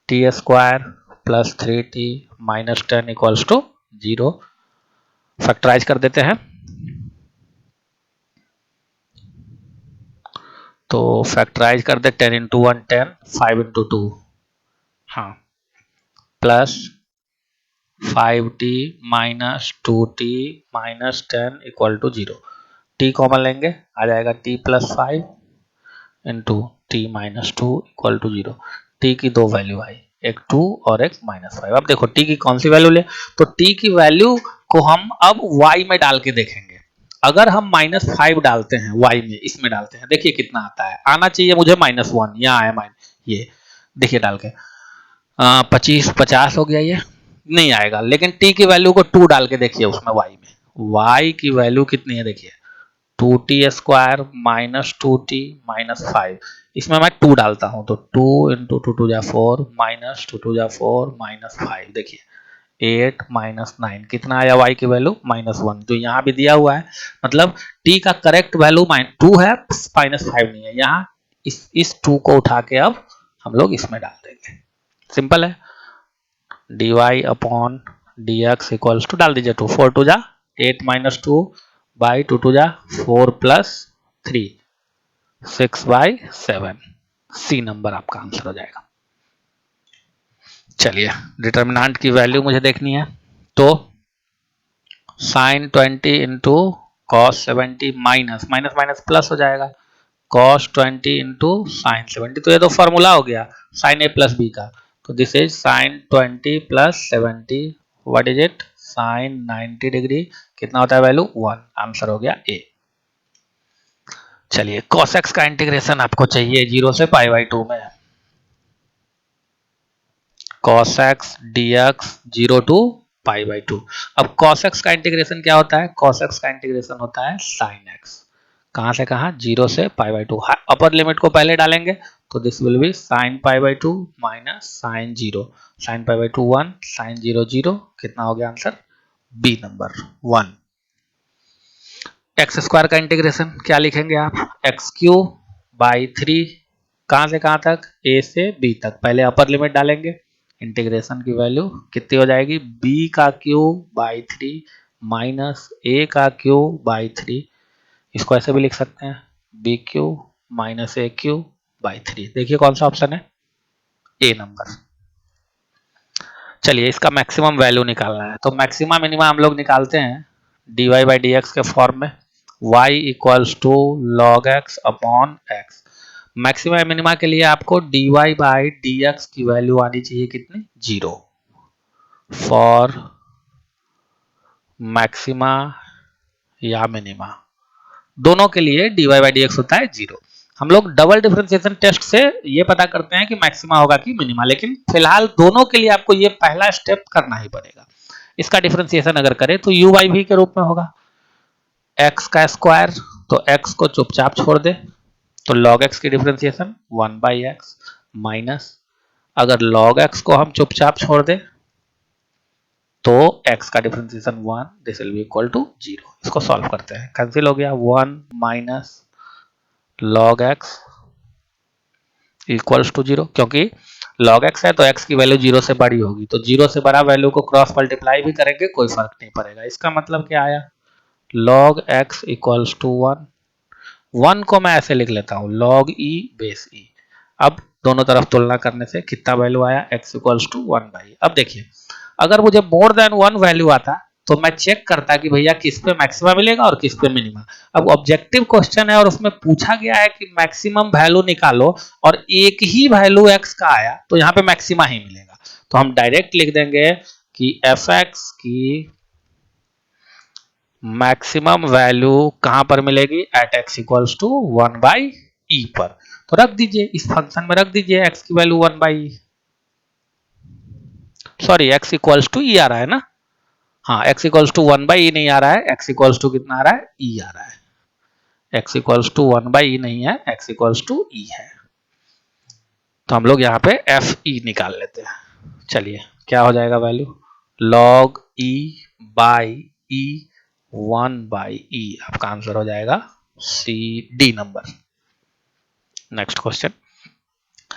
t square plus 3t minus 10 equals to 0। Factorize कर देते हैं, तो फैक्टराइज कर दे 10 इंटू 1 10, 5 इंटू 2 हाँ plus 5t minus 2t minus 10 equal to 0। t common लेंगे, आ जाएगा t plus 5 into t minus 2 equal to 0। T की दो वैल्यू आई, एक 2 और एक माइनस 5। अब देखो टी की कौन सी वैल्यू ले, तो टी की वैल्यू को हम अब y में डाल के देखेंगे। अगर हम -5 डालते हैं y में, इसमें डालते हैं, देखिए कितना आता है, आना चाहिए मुझे -1, यहाँ आया माइनस, ये देखिए डाल के 25 50 हो गया, ये नहीं आएगा। लेकिन t की वैल्यू को 2 डाल के देखिए उसमें y में, y की वैल्यू कितनी है देखिए 2t square minus 2t minus 5। इसमें मैं 2 डालता हूं तो 2 इंटू 2 2 जा 4 माइनस 2 2 जा 4 माइनस 5, देखिए 8 माइनस 9, कितना आया y की वैल्यू -1, जो यहाँ भी दिया हुआ है। मतलब t का करेक्ट वैल्यू -2 है, -5 नहीं है। यहाँ इस 2 को उठा के अब हम लोग इसमें डाल देंगे, सिंपल है। dy upon dx equals to डाल दीजिए 2 4 2 जा 8 माइनस 2 बाई 2 2 जा 4 प्लस 3 6 बाई 7। सी नंबर आपका आंसर हो जाएगा। चलिए डिटर्मिनेंट की वैल्यू मुझे देखनी है, तो sine 20 into cos 70 minus minus minus plus हो जाएगा, कॉस 20 इंटू साइन 70। तो ये तो फॉर्मूला हो गया साइन ए प्लस बी का, तो this is sine 20 plus 70, what is it, sine 90 degree, कितना होता है वैल्यू 1, आंसर हो गया ए। चलिए cos x का इंटीग्रेशन आपको चाहिए 0 से π/2 में, cos x dx 0 टू π/2। अब cos x का इंटीग्रेशन क्या होता है, cos x का इंटीग्रेशन होता है sin x, कहां से कहां 0 से π/2। अपर लिमिट को पहले डालेंगे तो this will be sin π/2 minus sin 0, sin π/2 1 sin 0 0, कितना हो गया answer B number 1। X square का इंटीग्रेशन क्या लिखेंगे आप, एक्स क्यूब बाई 3, कहां से कहां तक, ए से बी तक, पहले अपर लिमिट डालेंगे इंटीग्रेशन की वैल्यू कितनी हो जाएगी, b का क्यूब बाई 3 माइनस a का क्यूब बाई 3, इसको ऐसे भी लिख सकते हैं b cube minus a cube by 3। देखिए कौन सा ऑप्शन है, ए नंबर। चलिए इसका मैक्सिमम वैल्यू निकालना है, तो मैक्सिमा मिनिमा हम लोग निकालते हैं dy बाई डी एक्स के फॉर्म में, y equals to log x upon x. Maxima minima के लिए आपको dy बाई डी एक्स की वैल्यू आनी चाहिए कितनी, 0 फॉर मैक्सिमा या मिनिमा, दोनों के लिए dy बाई डी एक्स होता है 0। हम लोग डबल डिफरेंशिएशन टेस्ट से ये पता करते हैं कि मैक्सिमा होगा कि मिनिमा, लेकिन फिलहाल दोनों के लिए आपको ये पहला स्टेप करना ही पड़ेगा। इसका डिफरेंशिएशन अगर करें तो u बाई वी के रूप में होगा x का स्क्वायर, तो x को चुपचाप छोड़ दे, तो log x की डिफरेंशिएशन 1 बाई एक्स माइनस, अगर log x को हम चुपचाप छोड़ दे तो x का differentiation 1, this will be equal to 0। इसको सॉल्व करते हैं, कैंसिल हो गया, 1 minus log x equals to 0, क्योंकि log x है तो x की वैल्यू 0 से बड़ी होगी, तो 0 से बड़ा वैल्यू को क्रॉस मल्टीप्लाई भी करेंगे कोई फर्क नहीं पड़ेगा। इसका मतलब क्या आया, log x इक्वल्स टू 1, 1 को मैं ऐसे लिख लेता हूँ log e बेस e। अब दोनों तरफ तुलना करने से कितना वैल्यू आया, x इक्वल्स टू 1 बाई। अब देखिए अगर मुझे मोर देन 1 वैल्यू आता तो मैं चेक करता कि भैया किस पे मैक्सिमा मिलेगा और किस पे मिनिमा। अब ऑब्जेक्टिव क्वेश्चन है और उसमें पूछा गया है कि मैक्सिमम वैल्यू निकालो और एक ही वैल्यू x का आया तो यहाँ पे मैक्सिमा ही मिलेगा, तो हम डायरेक्ट लिख देंगे कि fx की मैक्सिमम वैल्यू कहां पर मिलेगी, at x equals to 1 by e पर। तो रख दीजिए, इस फंक्शन में रख दीजिए x की value 1 by, sorry x equals to e आ रहा है ना, हाँ x equals to 1 by e नहीं आ रहा है, x इक्वल्स टू कितना आ रहा है, e आ रहा है, x equals to 1 by e नहीं है, x इक्वल्स टू e है, तो हम लोग यहाँ पे एफ ई निकाल लेते हैं। चलिए क्या हो जाएगा value, log e by e 1 by e, आपका आंसर हो जाएगा C D number. Next question,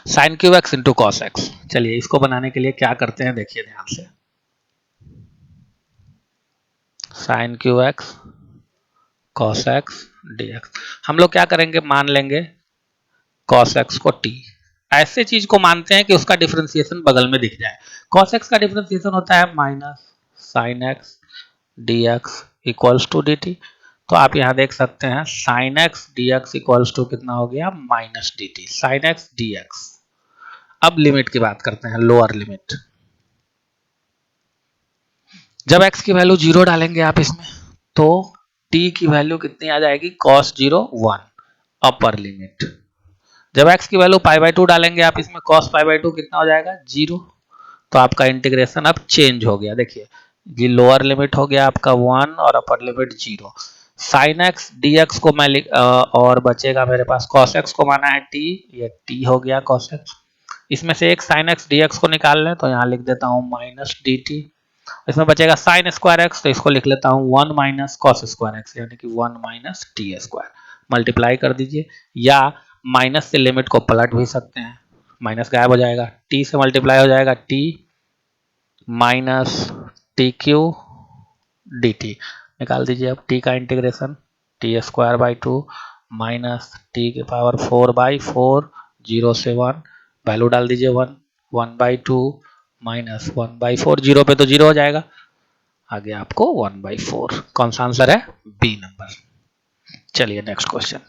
sine cube x into cos x. चलिए इसको बनाने के लिए क्या करते हैं, देखिए ध्यान से, sign cube x cos x d x, हम लोग क्या करेंगे, मान लेंगे कॉस एक्स को t, ऐसे चीज को मानते हैं कि उसका डिफरेंशिएशन बगल में दिख जाए। कॉस एक्स का डिफरेंशिएशन होता है minus sine x d x equals to d t, तो आप यहां देख सकते हैं sine x d x equals to कितना हो गया, minus d t sine x d x. अब लिमिट की बात करते हैं, लोअर लिमिट, जब x की वैल्यू 0 डालेंगे आप इसमें तो t की वैल्यू कितनी आ जाएगी, cos 0 1, अपर लिमिट। जब x की वैल्यू पाई बाई 2 डालेंगे आप इसमें cos पाई बाई 2 कितना हो जाएगा, 0। तो आपका इंटीग्रेशन अब चेंज हो गया, देखिए ये लोअर लिमिट हो गया आपका 1 और upper limit 0। Sign x d x को मैं और बचेगा मेरे पास cos x को माना है t, ये t हो गया cos x, इसमें से एक साइन एक्स डी एक्स को निकाल लें तो यहाँ लिख देता हूँ माइनस डी टी, इसमें बचेगा साइन स्क्वायर एक्स, तो इसको लिख लेता हूँ 1 माइनस कॉस स्क्वायर एक्स, यानी कि 1 माइनस टी स्क्वायर, मल्टीप्लाई कर दीजिए, या माइनस से लिमिट को पलट भी सकते हैं, माइनस गायब हो जाएगा, टी से मल्टीप्लाई हो जाएगा T minus T Q D T, निकाल दीजिए अब टी का integration, T square by 2 minus T के पावर 4 बाई 4, 0 से 1, वैल्यू डाल दीजिए 1, 1 बाई 2 माइनस 1 बाई 4, 0 पे तो 0 हो जाएगा, आगे आपको 1 बाई 4, कौन सा आंसर है, बी नंबर। चलिए नेक्स्ट क्वेश्चन,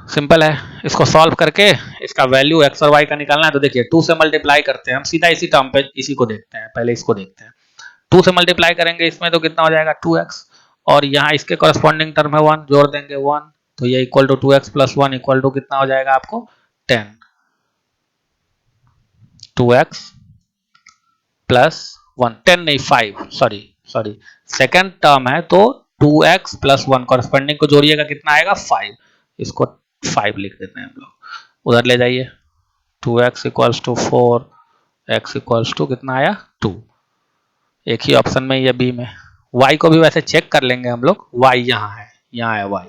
सिंपल है, इसको सॉल्व करके इसका वैल्यू x और y का निकालना है, तो देखिए 2 से मल्टीप्लाई करते हैं हम सीधा इसी टर्म पे, इसी को देखते हैं, पहले इसको देखते हैं, 2 से मल्टीप्लाई करेंगे इसमें तो कितना हो जाएगा 2x, और यहाँ इसके कॉरेस्पॉन्डिंग टर्म है 1, जोड़ देंगे 1, तो ये equal to 2x plus 1 equal to कितना हो जाएगा आपको 10, 2x प्लस 1, 10 नहीं 5, सॉरी सेकंड टर्म है तो 2x प्लस 1 कॉरेस्पॉन्डिंग को जोड़िएगा कितना आएगा 5, इसको 5 लिख देते हैं हम लोग, उधर ले जाइए 2x equals to 4, x equals to कितना आया 2, एक ही ऑप्शन में या बी में, y को भी वैसे चेक कर लेंगे हम लोग, y यहाँ है, यहाँ है y,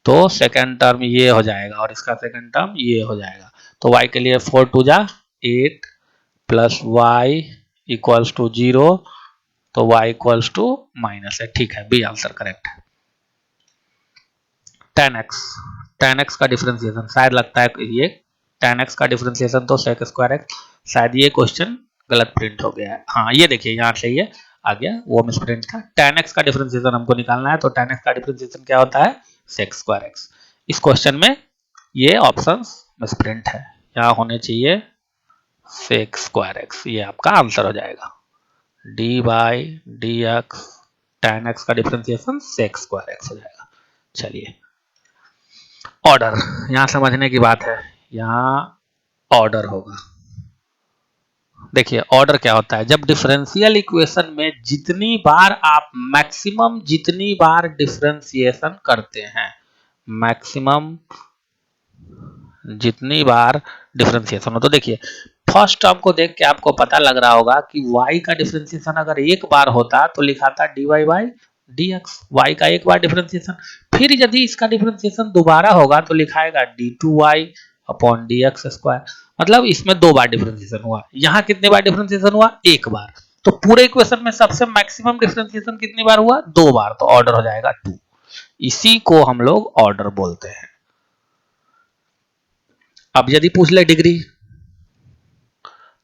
तो सेकंड टर्म ये हो जाएगा और इसका सेकंड टर्म ये हो जाएगा, तो y के लिए 4 2 जा 8 प्लस वाई इक्वल्स टू 0, तो y इक्वल्स टू माइनस है। ठीक है, बी आंसर करेक्ट है। tan x का डिफरेंशिएशन, शायद लगता है ये tan x का डिफरेंशिएशन तो sec स्क्वायर x, शायद ये क्वेश्चन गलत प्रिंट हो गया है। हाँ ये देखिए यहाँ से ये आ गया, वो मिस प्रिंट था। tan x का डिफरेंशिएशन हमको निकालना है, तो tan x का डिफरेंशिएशन क्या होता है, sec स्क्वायर x। इस क्वेश्चन में ये ऑप्शन मिस प्रिंट है, यहाँ होने चाहिए sec स्क्वायर x, ये आपका आंसर हो जाएगा। dy dx tan x का डिफरेंशिएशन sec स्क्वायर x हो जाएगा। चलिए ऑर्डर, यहां समझने की बात है, यहां ऑर्डर होगा। देखिए ऑर्डर क्या होता है, जब डिफरेंशियल इक्वेशन में जितनी बार आप मैक्सिमम जितनी बार डिफरेंशिएशन करते हैं, मैक्सिमम जितनी बार डिफरेंशिएशन हो, तो देखिए फर्स्ट टर्म को देख के आपको पता लग रहा होगा कि y का डिफरेंशिएशन अगर एक बार होता तो लिखाता dy बाई dx, y का एक बार डिफरेंशिएशन। फिर यदि इसका डिफरेंशिएशन दोबारा होगा तो लिखाएगा d2y अपॉन dx स्क्वायर, मतलब इसमें दो बार डिफरेंशिएशन हुआ। यहाँ कितने बार डिफरेंशिएशन हुआ, एक बार। तो पूरे इक्वेशन में सबसे मैक्सिमम डिफरेंशिएशन कितनी बार हुआ, दो बार, तो ऑर्डर हो जाएगा 2। इसी को हम लोग ऑर्डर बोलते हैं। अब यदि पूछ ले डिग्री,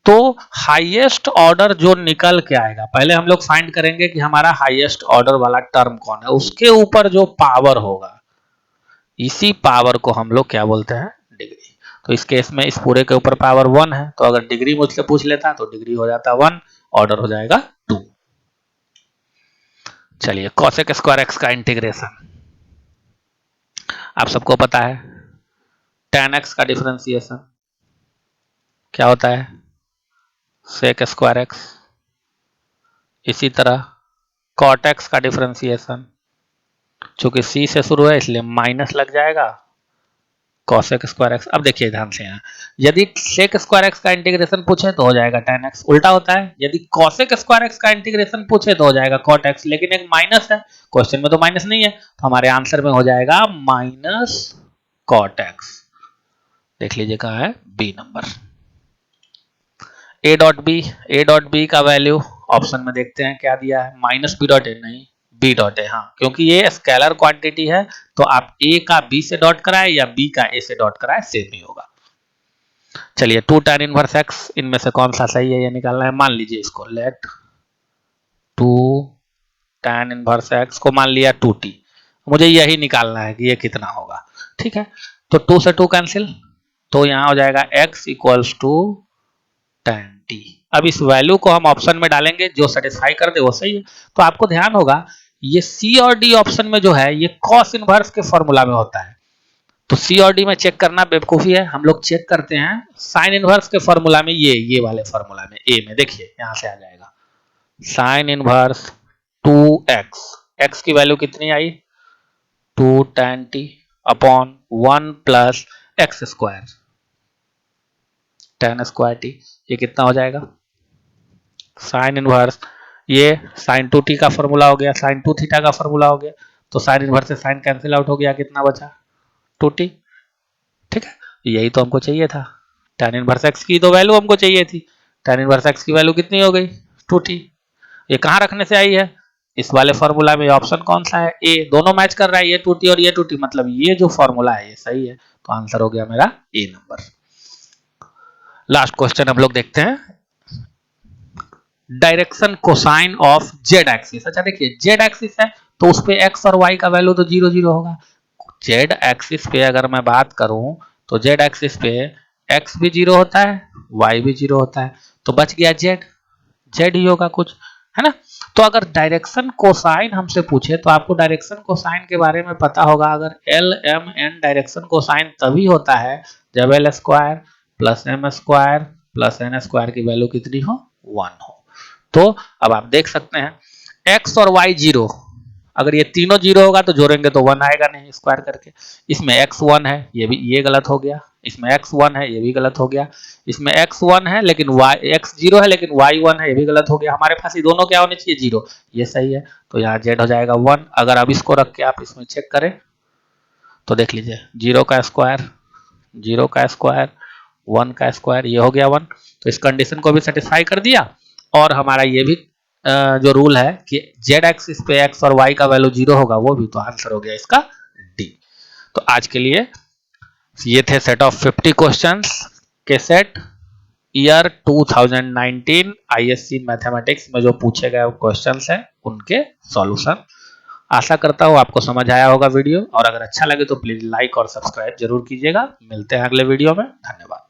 तो हाईएस्ट ऑर्डर जो निकल के आएगा, पहले हम लोग फाइंड करेंगे कि हमारा हाईएस्ट ऑर्डर वाला टर्म कौन है, उसके ऊपर जो पावर होगा, इसी पावर को हम लोग क्या बोलते हैं, डिग्री। तो इस केस में इस पूरे के ऊपर पावर 1 है, तो अगर डिग्री मुझसे पूछ लेता तो डिग्री हो जाता 1, ऑर्डर हो जाएगा 2। चलिए कॉसेक स्क्वायर एक्स का इंटीग्रेशन, आप सबको पता है tan x का डिफरेंशिएशन क्या होता है, sec स्क्वायर एक्स। इसी तरह cot x का डिफरेंशिएशन, चूंकि c से शुरू है इसलिए माइनस लग जाएगा, cosec स्क्वायर एक्स। अब देखिए ध्यान से, यहाँ यदि sec स्क्वायर एक्स का इंटीग्रेशन पूछे तो हो जाएगा tan x, उल्टा होता है, यदि cosec स्क्वायर एक्स का इंटीग्रेशन पूछे तो हो जाएगा cot x, लेकिन एक माइनस है, क्वेश्चन में तो माइनस नहीं है, तो हमारे आंसर में हो जाएगा माइनस cot x। देख लीजिए कहाँ है, B number. a dot B का वैल्यू ऑप्शन में देखते हैं क्या दिया है, माइनस बी डॉट ए, नहीं बी डॉट ए, हाँ क्योंकि ये स्केलर क्वांटिटी है, तो आप a का b से डॉट कराए या b का a से डॉट कराए सेम ही होगा। चलिए 2 tan इनवर्स x, इनमें से कौन सा सही है ये निकालना है। मान लीजिए इसको लेट 2 tan इनवर्स x को मान लिया 2t, मुझे यही निकालना है कि ये कितना होगा। ठीक है, तो 2 से 2 कैंसिल, तो यहाँ हो जाएगा x equals to tan t। अब इस वैल्यू को हम ऑप्शन में डालेंगे, जो सेटिस्फाई कर दे वो सही है। तो आपको ध्यान होगा ये सी और डी ऑप्शन में जो है ये कॉस इनवर्स के फॉर्मूला में होता है, तो सी और डी में चेक करना बेवकूफी है, हम लोग चेक करते हैं साइन इनवर्स के फॉर्मूला में, ये वाले फॉर्मूला में ए में, देखिए यहां से आ जाएगा साइन इनवर्स 2x, x की वैल्यू कितनी आई 2 tan t upon 1 plus x square tan square T, ये कितना हो जाएगा साइन इनवर्स, ये साइन 2t का फॉर्मूला हो गया, साइन 2 थीटा का फॉर्मूला हो गया, तो साइन इनवर्स से साइन कैंसिल आउट हो गया, कितना बचा 2t। ठीक है, यही तो हमको चाहिए था, tan इनवर्स x की तो वैल्यू हमको चाहिए थी, tan इनवर्स x की वैल्यू कितनी हो गई 2t। ये कहाँ रखने से आई है, इस वाले फॉर्मूला में। ऑप्शन कौन सा है, ए, दोनों मैच कर रहा है, ये 2t और ये 2t, मतलब ये जो फॉर्मूला है ये सही है, तो आंसर हो गया मेरा ए नंबर। लास्ट क्वेश्चन हम लोग देखते हैं, direction cosine of Z axis. अच्छा देखिए जेड एक्सिस है तो उस पे एक्स और वाई का वैल्यू तो 0 0 होगा। जेड एक्सिस पे अगर मैं बात करूं तो जेड एक्सिस पे एक्स भी 0 होता है, वाई भी 0 होता है, तो बच गया जेड, जेड ही होगा कुछ, है ना। तो अगर डायरेक्शन कोसाइन हमसे पूछे तो आपको डायरेक्शन कोसाइन के बारे में पता होगा, अगर l m n direction cosine तभी होता है जब l square plus m square plus n square की वैल्यू कितनी हो 1 हो। तो अब आप देख सकते हैं x और y 0, अगर ये तीनों 0 होगा तो जोड़ेंगे तो 1 आएगा नहीं स्क्वायर करके, इसमें x 1 है ये गलत हो गया, इसमें x 1 है ये भी गलत हो गया, इसमें x 1 है लेकिन x 0 है लेकिन y 1 है ये भी गलत हो गया। हमारे पास ये दोनों क्या होने चाहिए 0, ये सही है, तो यहाँ z हो जाएगा 1। अगर अब इसको रख के आप इसमें चेक करें तो देख लीजिए 0 का स्क्वायर 1 का स्क्वायर, ये हो गया 1। तो इस कंडीशन को भी सेटिस्फाई कर दिया। और हमारा ये भी जो रूल है कि जेड एक्सिस पे एक्स और वाई का वैल्यू 0 होगा, वो भी, तो आंसर हो गया इसका डी। तो आज के लिए ये थे सेट ऑफ 50 क्वेश्चंस के सेट, ईयर 2019 आईएससी मैथमेटिक्स में जो पूछे गए क्वेश्चंस हैं उनके सॉल्यूशन। आशा करता हूँ आपको समझ आया होगा वीडियो, और अगर अच्छा लगे तो प्लीज लाइक और सब्सक्राइब जरूर कीजिएगा। मिलते हैं अगले वीडियो में, धन्यवाद।